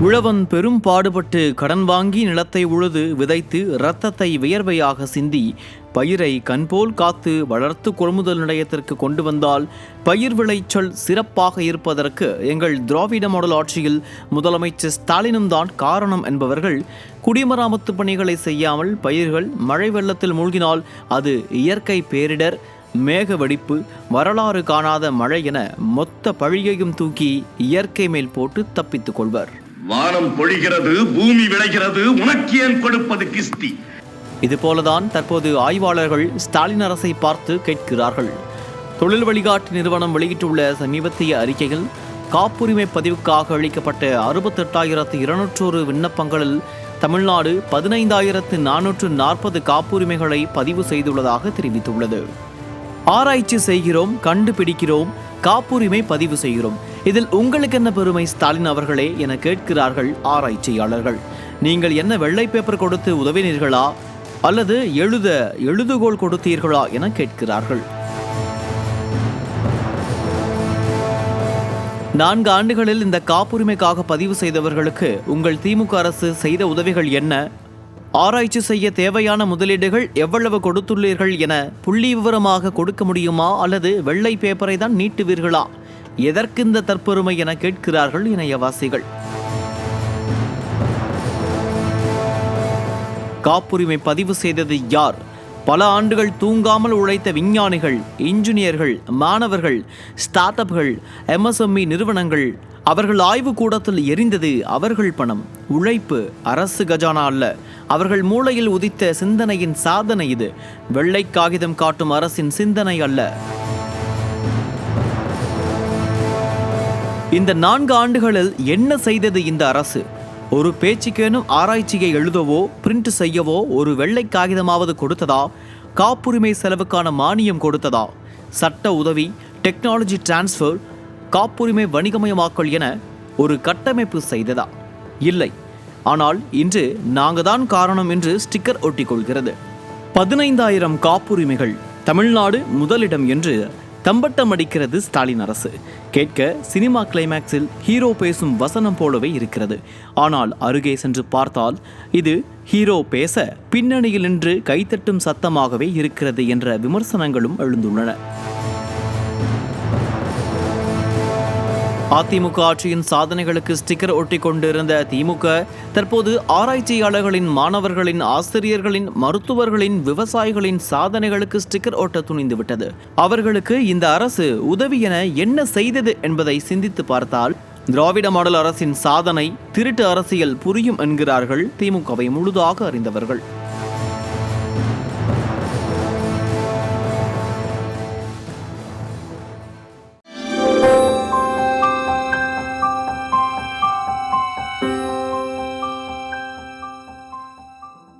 உழவன் பெரும் பாடுபட்டு கடன் வாங்கி நிலத்தை உழுது விதைத்து இரத்தத்தை வியர்வையாக சிந்தி பயிரை கண்போல் காத்து வளர்த்து கொள்முதல் நிலையத்திற்கு கொண்டு வந்தால் பயிர் விளைச்சல் சிறப்பாக இருப்பதற்கு எங்கள் திராவிட மாடல் ஆட்சியில் முதலமைச்சர் ஸ்டாலினும் தான் காரணம் என்பவர்கள் குடிமராமத்து பணிகளை செய்யாமல் பயிர்கள் மழை வெள்ளத்தில் மூழ்கினால் அது இயற்கை பேரிடர், மேக வெடிப்பு, வரலாறு காணாத மழை என மொத்த பழியையும் தூக்கி இயற்கை மேல் போட்டு தப்பித்துக் கொள்வர். வானம் பொழிகிறது, பூமி விளைகிறது, உனக்கு ஏன் கொடுப்பது கிஸ்தி? இதுபோலதான் தற்போது ஆய்வாளர்கள் ஸ்டாலின் அரசை பார்த்து கேட்கிறார்கள். தொழில் வழிகாட்டு நிறுவனம் வெளியிட்டுள்ள சமீபத்திய அறிக்கையில் காப்புரிமை பதிவுக்காக அளிக்கப்பட்ட 68,200 விண்ணப்பங்களில் தமிழ்நாடு 15,440 காப்புரிமைகளை பதிவு செய்துள்ளதாக தெரிவித்துள்ளது. ஆராய்ச்சி செய்கிறோம், கண்டுபிடிக்கிறோம், காப்புரிமை பதிவு செய்கிறோம், இதில் உங்களுக்கு என்ன பெருமை ஸ்டாலின் அவர்களே என கேட்கிறார்கள் ஆராய்ச்சியாளர்கள். நீங்கள் என்ன வெள்ளை பேப்பர் கொடுத்து உதவினீர்களா அல்லது எழுதுகோள் கொடுத்தீர்களா என கேட்கிறார்கள். 4 ஆண்டுகளில் இந்த காப்புரிமைக்காக பதிவு செய்தவர்களுக்கு உங்கள் திமுக அரசு செய்த உதவிகள் என்ன? ஆராய்ச்சி செய்ய தேவையான முதலீடுகள் எவ்வளவு கொடுத்துள்ளீர்கள் என புள்ளி விவரமாக கொடுக்க முடியுமா அல்லது வெள்ளை பேப்பரை தான் நீட்டுவீர்களா? எதற்கு இந்த தற்பெருமை என கேட்கிறார்கள் இணையவாசிகள். காப்புரிமை பதிவு செய்தது யார்? பல ஆண்டுகள் தூங்காமல் உழைத்த விஞ்ஞானிகள், இன்ஜினியர்கள், மாணவர்கள், ஸ்டார்ட் அப்கள், MSME நிறுவனங்கள். அவர்கள் ஆய்வு கூடத்தில் எரிந்தது அவர்கள் பணம், உழைப்பு, அரசு கஜானா அல்ல. அவர்கள் மூளையில் உதித்த சிந்தனையின் சாதனை இது. வெள்ளை காகிதம் காட்டும் அரசின் சிந்தனை அல்ல. இந்த 4 ஆண்டுகளில் என்ன செய்தது இந்த அரசு? ஒரு பேச்சுக்கேனும் ஆராய்ச்சியை எழுதவோ பிரிண்ட் செய்யவோ ஒரு வெள்ளை காகிதமாவது கொடுத்ததா? காப்புரிமை செலவுக்கான மானியம் கொடுத்ததா? சட்ட உதவி, டெக்னாலஜி டிரான்ஸ்ஃபர், காப்புரிமை வணிகமயமாக்கல் என ஒரு கட்டமைப்பு செய்ததா? இல்லை. ஆனால் இன்று நாங்கள் தான் காரணம் என்று ஸ்டிக்கர் ஒட்டிக்கொள்கிறது. 15,000 காப்புரிமைகள், தமிழ்நாடு முதலிடம் என்று தம்பட்டம் அடிக்கிறது ஸ்டாலின் அரசு. கேட்க சினிமா கிளைமேக்ஸில் ஹீரோ பேசும் வசனம் போலவே இருக்கிறது. ஆனால் அருகே சென்று பார்த்தால் இது ஹீரோ பேச பின்னணியில் நின்று கைத்தட்டும் சத்தமாகவே இருக்கிறது என்ற விமர்சனங்களும் எழுந்துள்ளன. அதிமுக ஆட்சியின் சாதனைகளுக்கு ஸ்டிக்கர் ஒட்டி கொண்டிருந்த திமுக தற்போது ஆராய்ச்சியாளர்களின், மாணவர்களின், ஆசிரியர்களின், மருத்துவர்களின், விவசாயிகளின் சாதனைகளுக்கு ஸ்டிக்கர் ஒட்ட துணிந்துவிட்டது. அவர்களுக்கு இந்த அரசு உதவி என என்ன செய்தது என்பதை சிந்தித்து பார்த்தால் திராவிட மாடல் அரசின் சாதனை திருட்டு அரசியல் புரியும் என்கிறார்கள் திமுகவை முழுதாக அறிந்தவர்கள்.